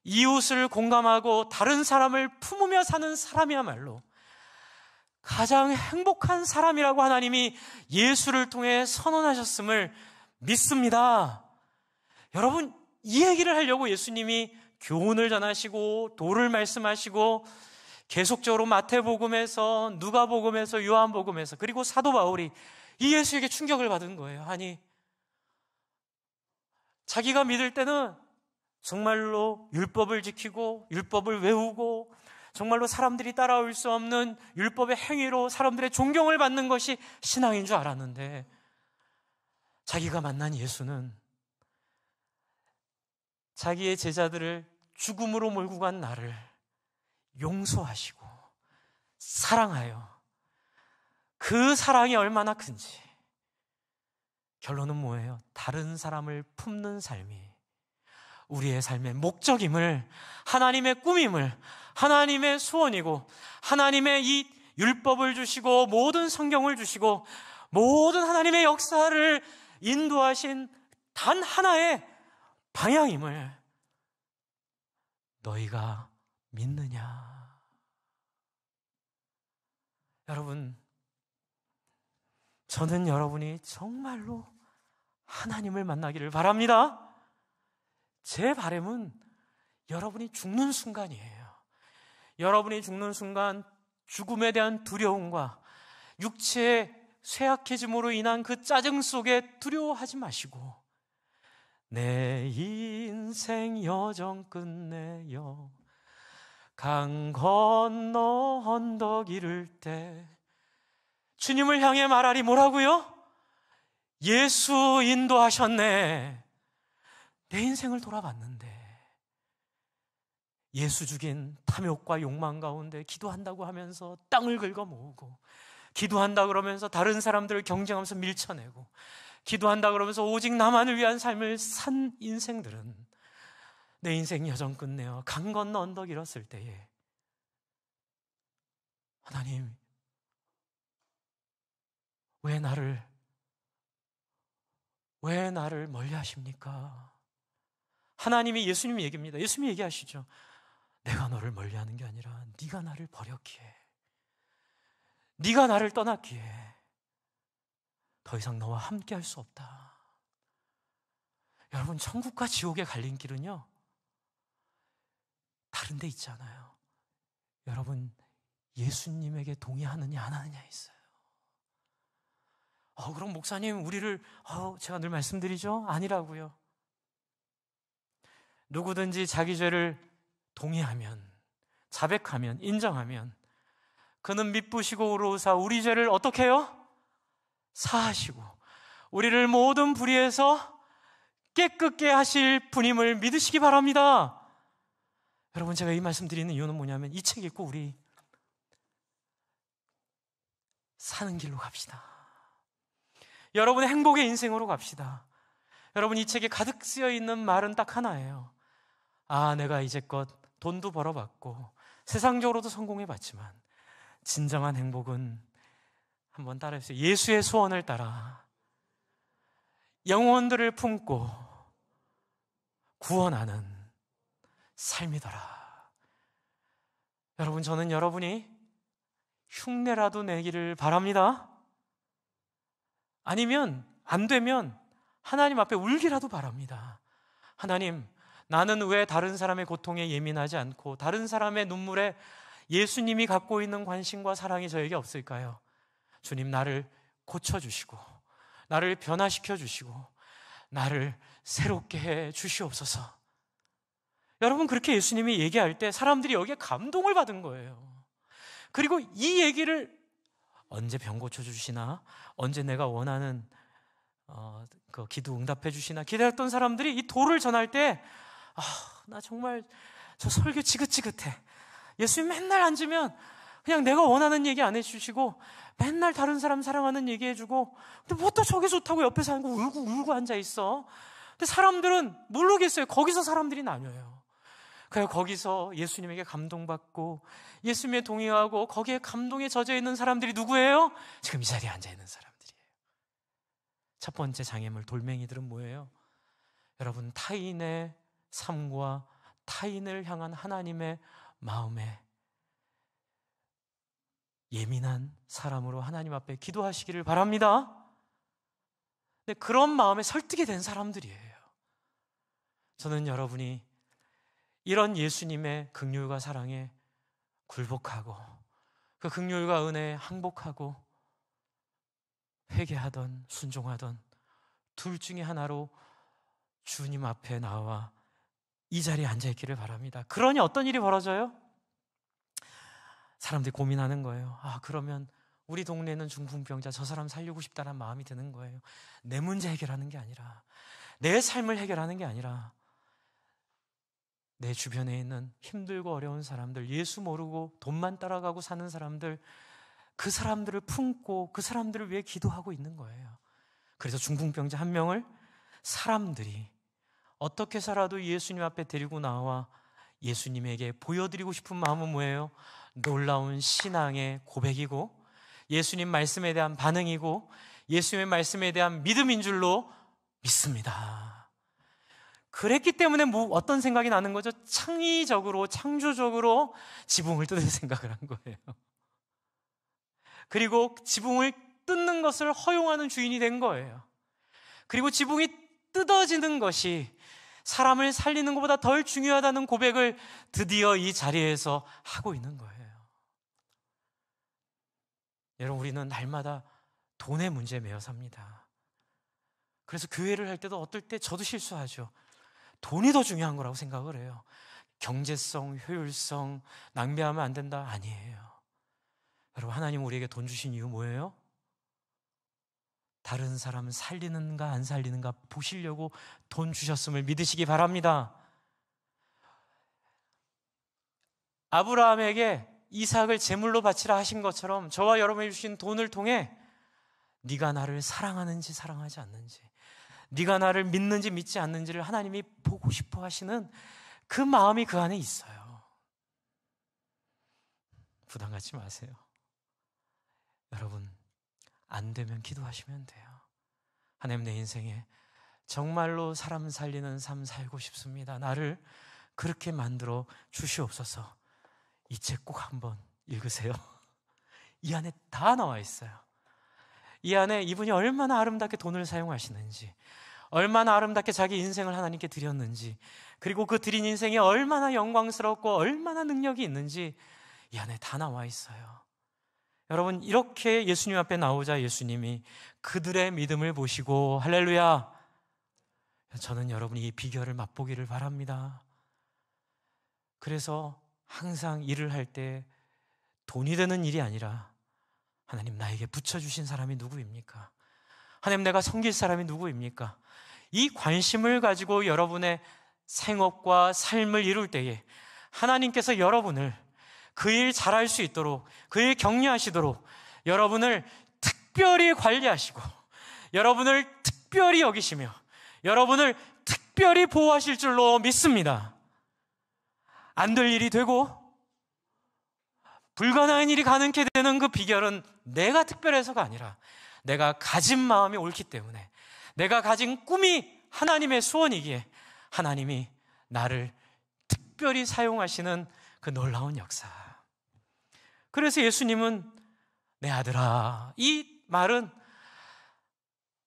이웃을 공감하고 다른 사람을 품으며 사는 사람이야말로 가장 행복한 사람이라고 하나님이 예수를 통해 선언하셨음을 믿습니다. 여러분, 이 얘기를 하려고 예수님이 교훈을 전하시고 도를 말씀하시고 계속적으로 마태복음에서 누가복음에서 요한복음에서 그리고 사도 바울이 이 예수에게 충격을 받은 거예요. 아니, 자기가 믿을 때는 정말로 율법을 지키고 율법을 외우고 정말로 사람들이 따라올 수 없는 율법의 행위로 사람들의 존경을 받는 것이 신앙인 줄 알았는데 자기가 만난 예수는 자기의 제자들을 죽음으로 몰고 간 나를 용서하시고 사랑하여 그 사랑이 얼마나 큰지. 결론은 뭐예요? 다른 사람을 품는 삶이 우리의 삶의 목적임을, 하나님의 꿈임을, 하나님의 소원이고 하나님의 이 율법을 주시고 모든 성경을 주시고 모든 하나님의 역사를 인도하신 단 하나의 방향임을 너희가 믿느냐? 여러분, 저는 여러분이 정말로 하나님을 만나기를 바랍니다. 제 바람은 여러분이 죽는 순간이에요. 여러분이 죽는 순간 죽음에 대한 두려움과 육체의 쇠약해짐으로 인한 그 짜증 속에 두려워하지 마시고 내 인생 여정 끝내요 강 건너 언덕 이를 때 주님을 향해 말하리. 뭐라고요? 예수 인도하셨네. 내 인생을 돌아봤는데 예수 죽인 탐욕과 욕망 가운데 기도한다고 하면서 땅을 긁어모으고 기도한다 그러면서 다른 사람들을 경쟁하면서 밀쳐내고 기도한다 그러면서 오직 나만을 위한 삶을 산 인생들은 내 인생 여정 끝내어 강 건너 언덕 잃었을 때에 하나님 왜 나를 멀리 하십니까? 하나님이 예수님이 얘기합니다. 예수님이 얘기하시죠. 내가 너를 멀리하는 게 아니라 네가 나를 버렸기에, 네가 나를 떠났기에 더 이상 너와 함께 할 수 없다. 여러분, 천국과 지옥의 갈림길은요, 다른 데 있지 않아요. 여러분, 예수님에게 동의하느냐 안 하느냐 있어요. 그럼 목사님, 우리를 제가 늘 말씀드리죠. 아니라고요. 누구든지 자기 죄를 동의하면, 자백하면, 인정하면 그는 미쁘시고 의로우사 우리 죄를 어떻게 해요? 사하시고 우리를 모든 불의에서 깨끗게 하실 분임을 믿으시기 바랍니다. 여러분, 제가 이 말씀 드리는 이유는 뭐냐면, 이 책 읽고 우리 사는 길로 갑시다. 여러분의 행복의 인생으로 갑시다. 여러분, 이 책에 가득 쓰여 있는 말은 딱 하나예요. 내가 이제껏 돈도 벌어봤고 세상적으로도 성공해봤지만 진정한 행복은, 한번 따라해주세요. 예수의 소원을 따라 영혼들을 품고 구원하는 삶이더라. 여러분, 저는 여러분이 흉내라도 내기를 바랍니다. 아니면 안 되면 하나님 앞에 울기라도 바랍니다. 하나님, 나는 왜 다른 사람의 고통에 예민하지 않고 다른 사람의 눈물에 예수님이 갖고 있는 관심과 사랑이 저에게 없을까요? 주님, 나를 고쳐주시고 나를 변화시켜 주시고 나를 새롭게 해 주시옵소서. 여러분, 그렇게 예수님이 얘기할 때 사람들이 여기에 감동을 받은 거예요. 그리고 이 얘기를 언제 병 고쳐주시나, 언제 내가 원하는 그 기도 응답해 주시나 기다렸던 사람들이 이 도를 전할 때, 나 정말 저 설교 지긋지긋해. 예수님 맨날 앉으면 그냥 내가 원하는 얘기 안 해주시고 맨날 다른 사람 사랑하는 얘기 해주고, 근데 뭐 또 저게 좋다고 옆에서 앉고 울고 앉아있어. 근데 사람들은 모르겠어요. 거기서 사람들이 나뉘어요. 그래서 거기서 예수님에게 감동받고 예수님에 동의하고 거기에 감동에 젖어있는 사람들이 누구예요? 지금 이 자리에 앉아있는 사람들이에요. 첫 번째 장애물, 돌멩이들은 뭐예요? 여러분, 타인의 삶과 타인을 향한 하나님의 마음에 예민한 사람으로 하나님 앞에 기도하시기를 바랍니다. 근데 그런 마음에 설득이 된 사람들이에요. 저는 여러분이 이런 예수님의 긍휼과 사랑에 굴복하고 그 긍휼과 은혜에 항복하고 회개하던 순종하던 둘 중에 하나로 주님 앞에 나와 이 자리에 앉아있기를 바랍니다. 그러니 어떤 일이 벌어져요? 사람들이 고민하는 거예요. 그러면 우리 동네에는 중풍병자, 저 사람 살리고 싶다는 마음이 드는 거예요. 내 문제 해결하는 게 아니라, 내 삶을 해결하는 게 아니라 내 주변에 있는 힘들고 어려운 사람들, 예수 모르고 돈만 따라가고 사는 사람들, 그 사람들을 품고 그 사람들을 위해 기도하고 있는 거예요. 그래서 중풍병자 한 명을 사람들이 어떻게 살아도 예수님 앞에 데리고 나와 예수님에게 보여드리고 싶은 마음은 뭐예요? 놀라운 신앙의 고백이고 예수님 말씀에 대한 반응이고 예수님의 말씀에 대한 믿음인 줄로 믿습니다. 그랬기 때문에 어떤 생각이 나는 거죠? 창의적으로, 창조적으로 지붕을 뜯을 생각을 한 거예요. 그리고 지붕을 뜯는 것을 허용하는 주인이 된 거예요. 그리고 지붕이 뜯어지는 것이 사람을 살리는 것보다 덜 중요하다는 고백을 드디어 이 자리에서 하고 있는 거예요. 여러분, 우리는 날마다 돈의 문제에 매여 삽니다. 그래서 교회를 할 때도 어떨 때 저도 실수하죠. 돈이 더 중요한 거라고 생각을 해요. 경제성, 효율성, 낭비하면 안 된다? 아니에요. 여러분, 하나님 우리에게 돈 주신 이유 뭐예요? 다른 사람 살리는가 안 살리는가 보시려고 돈 주셨음을 믿으시기 바랍니다. 아브라함에게 이삭을 제물로 바치라 하신 것처럼 저와 여러분이 주신 돈을 통해 네가 나를 사랑하는지 사랑하지 않는지, 네가 나를 믿는지 믿지 않는지를 하나님이 보고 싶어 하시는 그 마음이 그 안에 있어요. 부담 갖지 마세요. 여러분, 안 되면 기도하시면 돼요. 하나님, 내 인생에 정말로 사람 살리는 삶 살고 싶습니다. 나를 그렇게 만들어 주시옵소서. 이 책 꼭 한번 읽으세요. 이 안에 다 나와 있어요. 이 안에 이분이 얼마나 아름답게 돈을 사용하시는지, 얼마나 아름답게 자기 인생을 하나님께 드렸는지, 그리고 그 드린 인생이 얼마나 영광스럽고 얼마나 능력이 있는지 이 안에 다 나와 있어요. 여러분, 이렇게 예수님 앞에 나오자 예수님이 그들의 믿음을 보시고, 할렐루야, 저는 여러분이 이 비결을 맛보기를 바랍니다. 그래서 항상 일을 할 때 돈이 되는 일이 아니라, 하나님 나에게 붙여주신 사람이 누구입니까? 하나님 내가 섬길 사람이 누구입니까? 이 관심을 가지고 여러분의 생업과 삶을 이룰 때에 하나님께서 여러분을 그 일 잘할 수 있도록, 그 일 격려하시도록 여러분을 특별히 관리하시고, 여러분을 특별히 여기시며, 여러분을 특별히 보호하실 줄로 믿습니다. 안 될 일이 되고 불가능한 일이 가능케 되는 그 비결은 내가 특별해서가 아니라 내가 가진 마음이 옳기 때문에, 내가 가진 꿈이 하나님의 소원이기에 하나님이 나를 특별히 사용하시는 그 놀라운 역사. 그래서 예수님은 내 아들아, 이 말은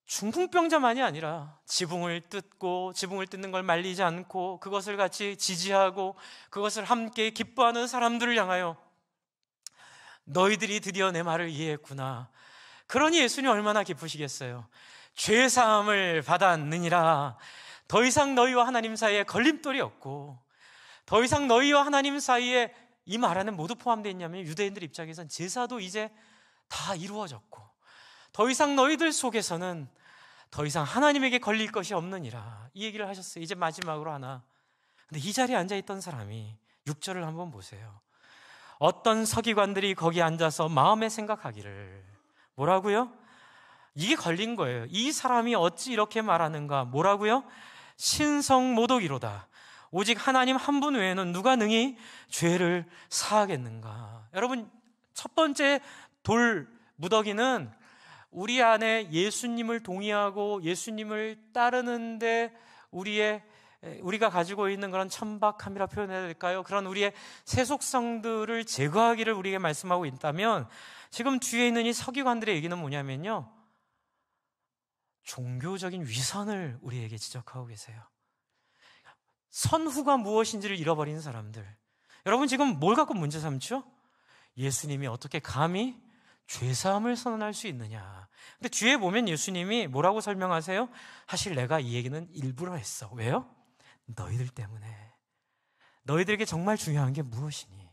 중풍병자만이 아니라 지붕을 뜯고 지붕을 뜯는 걸 말리지 않고 그것을 같이 지지하고 그것을 함께 기뻐하는 사람들을 향하여 너희들이 드디어 내 말을 이해했구나. 그러니 예수님 얼마나 기쁘시겠어요. 죄사함을 받았느니라. 더 이상 너희와 하나님 사이에 걸림돌이 없고, 더 이상 너희와 하나님 사이에, 이 말 안에 모두 포함되어 있냐면 유대인들 입장에선 제사도 이제 다 이루어졌고, 더 이상 너희들 속에서는 더 이상 하나님에게 걸릴 것이 없느니라. 이 얘기를 하셨어요. 이제 마지막으로 하나. 근데 이 자리에 앉아있던 사람이 6절을 한번 보세요. 어떤 서기관들이 거기 앉아서 마음에 생각하기를, 뭐라고요? 이게 걸린 거예요. 이 사람이 어찌 이렇게 말하는가? 뭐라고요? 신성모독이로다. 오직 하나님 한 분 외에는 누가 능히 죄를 사하겠는가? 여러분, 첫 번째 돌 무더기는 우리 안에 예수님을 동의하고 예수님을 따르는데 우리가 가지고 있는 그런 천박함이라 표현해야 될까요? 그런 우리의 세속성들을 제거하기를 우리에게 말씀하고 있다면, 지금 뒤에 있는 이 서기관들의 얘기는 뭐냐면요, 종교적인 위선을 우리에게 지적하고 계세요. 선후가 무엇인지를 잃어버린 사람들. 여러분, 지금 뭘 갖고 문제 삼죠? 예수님이 어떻게 감히 죄사함을 선언할 수 있느냐. 근데 뒤에 보면 예수님이 뭐라고 설명하세요? 사실 내가 이 얘기는 일부러 했어. 왜요? 너희들 때문에. 너희들에게 정말 중요한 게 무엇이니?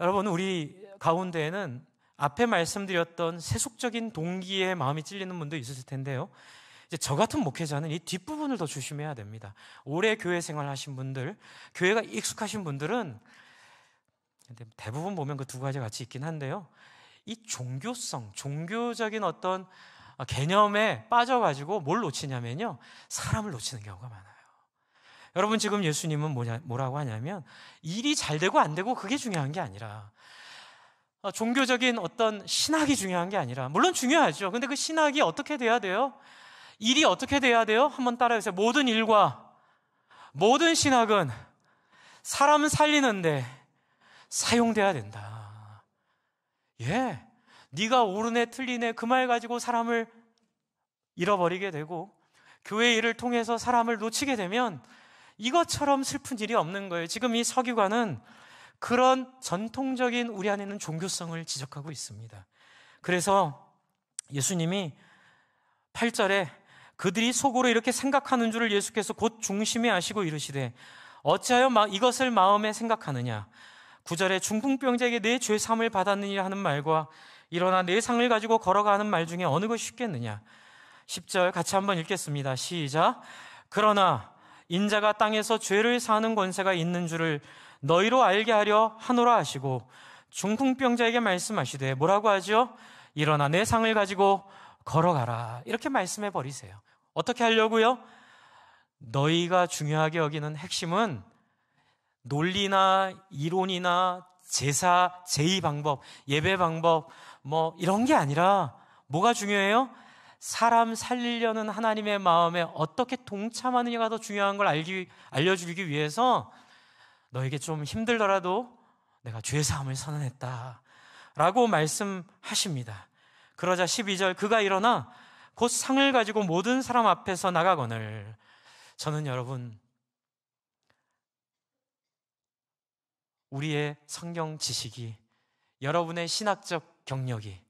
여러분, 우리 가운데에는 앞에 말씀드렸던 세속적인 동기에 마음이 찔리는 분도 있으실 텐데요. 이제 저 같은 목회자는 이 뒷부분을 더 조심해야 됩니다. 오래 교회 생활 하신 분들, 교회가 익숙하신 분들은 대부분 보면 그 두 가지가 같이 있긴 한데요. 이 종교성, 종교적인 어떤 개념에 빠져가지고 뭘 놓치냐면요, 사람을 놓치는 경우가 많아요. 여러분, 지금 예수님은 뭐라고 하냐면, 일이 잘 되고 안 되고 그게 중요한 게 아니라, 종교적인 어떤 신학이 중요한 게 아니라, 물론 중요하죠. 근데 그 신학이 어떻게 돼야 돼요? 일이 어떻게 돼야 돼요? 한번 따라해주세요. 모든 일과 모든 신학은 사람 살리는데 사용돼야 된다. 예, 네가 옳으네 틀리네 그 말 가지고 사람을 잃어버리게 되고 교회 일을 통해서 사람을 놓치게 되면 이것처럼 슬픈 일이 없는 거예요. 지금 이 서기관은 그런 전통적인 우리 안에 있는 종교성을 지적하고 있습니다. 그래서 예수님이 8절에 그들이 속으로 이렇게 생각하는 줄을 예수께서 곧 중심에 아시고 이르시되 어찌하여 이것을 마음에 생각하느냐. 9절에 중풍병자에게 내 죄 사함을 받았느니라 하는 말과 일어나 내 상을 가지고 걸어가는 말 중에 어느 것이 쉽겠느냐. 10절 같이 한번 읽겠습니다. 시작. 그러나 인자가 땅에서 죄를 사하는 권세가 있는 줄을 너희로 알게 하려 하노라 하시고 중풍병자에게 말씀하시되 뭐라고 하죠? 일어나 내 상을 가지고 걸어가라. 이렇게 말씀해 버리세요. 어떻게 하려고요? 너희가 중요하게 여기는 핵심은 논리나 이론이나 제의 방법, 예배 방법 이런 게 아니라 뭐가 중요해요? 사람 살리려는 하나님의 마음에 어떻게 동참하느냐가 더 중요한 걸 알려주기 위해서 너에게 좀 힘들더라도 내가 죄사함을 선언했다 라고 말씀하십니다. 그러자 12절, 그가 일어나 곧 상을 가지고 모든 사람 앞에서 나가거늘. 저는 여러분, 우리의 성경 지식이, 여러분의 신학적 경력이,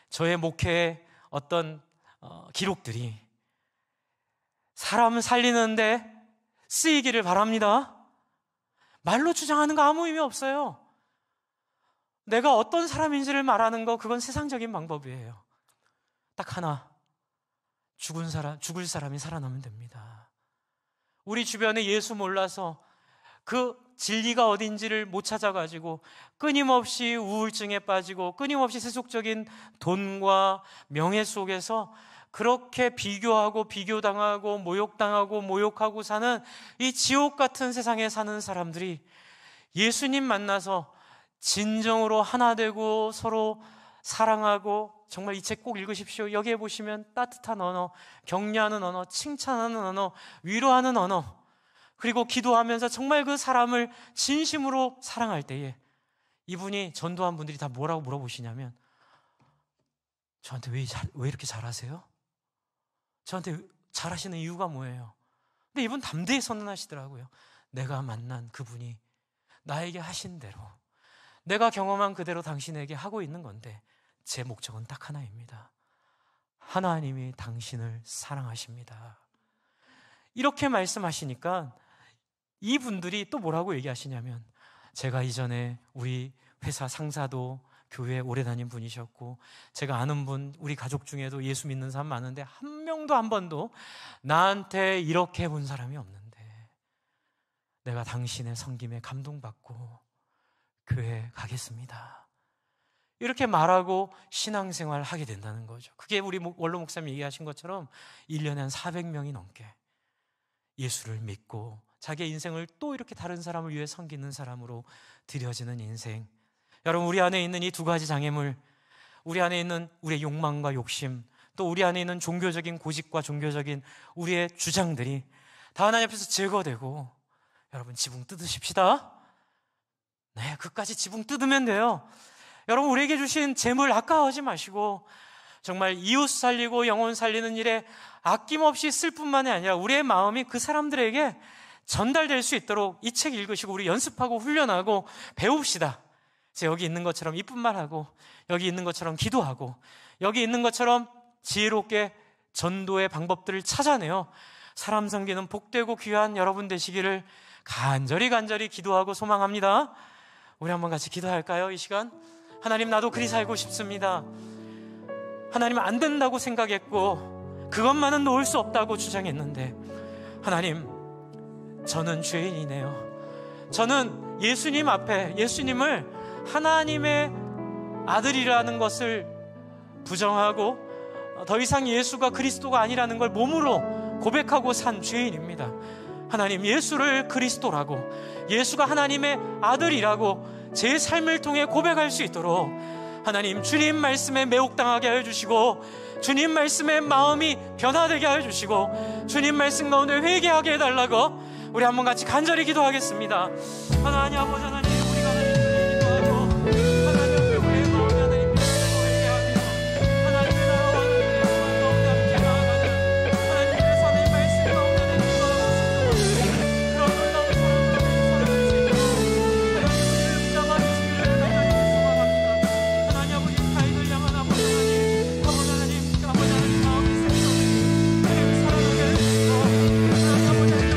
저의 목회의 어떤 기록들이 사람을 살리는데 쓰이기를 바랍니다. 말로 주장하는 거 아무 의미 없어요. 내가 어떤 사람인지를 말하는 거, 그건 세상적인 방법이에요. 딱 하나, 죽을 사람이 살아나면 됩니다. 우리 주변에 예수 몰라서 그 진리가 어딘지를 못 찾아가지고 끊임없이 우울증에 빠지고 끊임없이 세속적인 돈과 명예 속에서 그렇게 비교하고 비교당하고 모욕당하고 모욕하고 사는 이 지옥 같은 세상에 사는 사람들이 예수님 만나서 진정으로 하나 되고 서로 사랑하고, 정말 이 책 꼭 읽으십시오. 여기에 보시면 따뜻한 언어, 격려하는 언어, 칭찬하는 언어, 위로하는 언어, 그리고 기도하면서 정말 그 사람을 진심으로 사랑할 때에 이분이 전도한 분들이 다 뭐라고 물어보시냐면, 저한테 왜 이렇게 잘하세요? 저한테 잘하시는 이유가 뭐예요? 근데 이분 담대히 선언하시더라고요. 내가 만난 그분이 나에게 하신 대로, 내가 경험한 그대로 당신에게 하고 있는 건데 제 목적은 딱 하나입니다. 하나님이 당신을 사랑하십니다. 이렇게 말씀하시니까 이분들이 또 뭐라고 얘기하시냐면, 제가 이전에 우리 회사 상사도 교회에 오래 다닌 분이셨고, 제가 아는 분, 우리 가족 중에도 예수 믿는 사람 많은데 한 명도 한 번도 나한테 이렇게 본 사람이 없는데 내가 당신의 섬김에 감동받고 교회 가겠습니다. 이렇게 말하고 신앙생활을 하게 된다는 거죠. 그게 우리 원로 목사님 얘기하신 것처럼 1년에 한 400명이 넘게 예수를 믿고 자기의 인생을 또 이렇게 다른 사람을 위해 섬기는 사람으로 드려지는 인생. 여러분, 우리 안에 있는 이 두 가지 장애물, 우리 안에 있는 우리의 욕망과 욕심, 또 우리 안에 있는 종교적인 고집과 종교적인 우리의 주장들이 다 하나님 앞에서 제거되고, 여러분 지붕 뜯으십시다. 네, 그까지 지붕 뜯으면 돼요. 여러분, 우리에게 주신 재물 아까워하지 마시고 정말 이웃 살리고 영혼 살리는 일에 아낌없이 쓸 뿐만이 아니라 우리의 마음이 그 사람들에게 전달될 수 있도록 이 책 읽으시고 우리 연습하고 훈련하고 배웁시다. 여기 있는 것처럼 이쁜 말하고, 여기 있는 것처럼 기도하고, 여기 있는 것처럼 지혜롭게 전도의 방법들을 찾아내요. 사람 섬기는 복되고 귀한 여러분 되시기를 간절히 기도하고 소망합니다. 우리 한번 같이 기도할까요? 이 시간. 하나님, 나도 그리 살고 싶습니다. 하나님, 안 된다고 생각했고 그것만은 놓을 수 없다고 주장했는데, 하나님, 저는 죄인이네요. 저는 예수님 앞에 예수님을 하나님의 아들이라는 것을 부정하고 더 이상 예수가 그리스도가 아니라는 걸 몸으로 고백하고 산 죄인입니다. 하나님, 예수를 그리스도라고, 예수가 하나님의 아들이라고 제 삶을 통해 고백할 수 있도록 하나님, 주님 말씀에 매혹당하게 하여 주시고, 주님 말씀에 마음이 변화되게 하여 주시고, 주님 말씀 가운데 회개하게 해달라고 우리 한번 같이 간절히 기도하겠습니다. 하나님 아버지, 하나님, 우리가 하나님께 기도하고 하나님 앞에 우리의 마음이 하나님 빛으로 회개하며 하나님의 나라와 하나님의 영광 가운데 함께 나아가는 하나님의 선의 말씀 가운데 기도하고 싶습니다. 그런 놀라운 사랑을 살아갈 수 있도록 하나님 우리를 붙잡아 주시기를 간절히 소망합니다. 하나님 아버지, 타인을 향한 아버지 하나님, 아버지 하나님, 아버지 하나님 마음이 생겨오니 하나님 사랑하게 해주시고, 하나님 아버지 하나님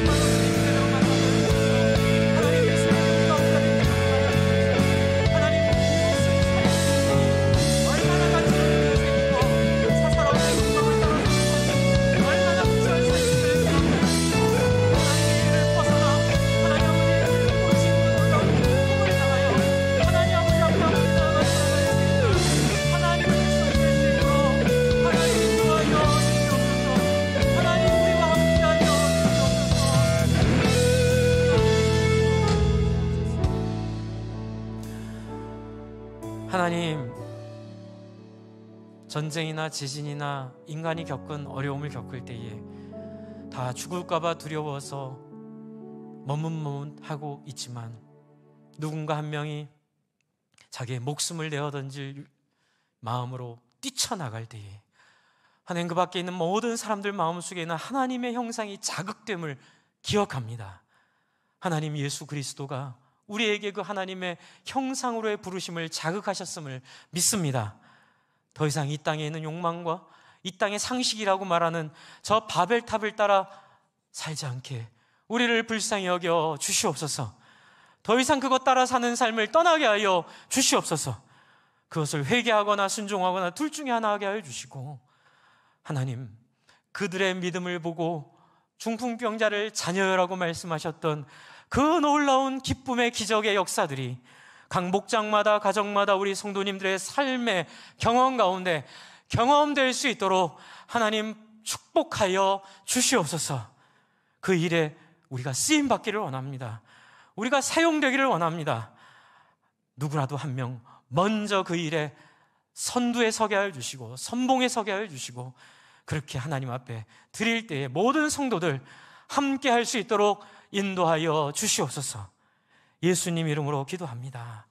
전쟁이나 지진이나 인간이 겪은 어려움을 겪을 때에 다 죽을까봐 두려워서 머뭇머뭇하고 있지만 누군가 한 명이 자기의 목숨을 내어 던질 마음으로 뛰쳐나갈 때에 하나님 그 밖에 있는 모든 사람들 마음속에는 하나님의 형상이 자극됨을 기억합니다. 하나님 예수 그리스도가 우리에게 그 하나님의 형상으로의 부르심을 자극하셨음을 믿습니다. 더 이상 이 땅에 있는 욕망과 이 땅의 상식이라고 말하는 저 바벨탑을 따라 살지 않게 우리를 불쌍히 여겨 주시옵소서. 더 이상 그것 따라 사는 삶을 떠나게 하여 주시옵소서. 그것을 회개하거나 순종하거나 둘 중에 하나 하게 하여 주시고, 하나님 그들의 믿음을 보고 중풍병자를 자녀라고 말씀하셨던 그 놀라운 기쁨의 기적의 역사들이 각 목장마다 가정마다 우리 성도님들의 삶의 경험 가운데 경험될 수 있도록 하나님 축복하여 주시옵소서. 그 일에 우리가 쓰임받기를 원합니다. 우리가 사용되기를 원합니다. 누구라도 한 명 먼저 그 일에 선두에 서게 하여 주시고 선봉에 서게 하여 주시고, 그렇게 하나님 앞에 드릴 때에 모든 성도들 함께 할 수 있도록 인도하여 주시옵소서. 예수님 이름으로 기도합니다.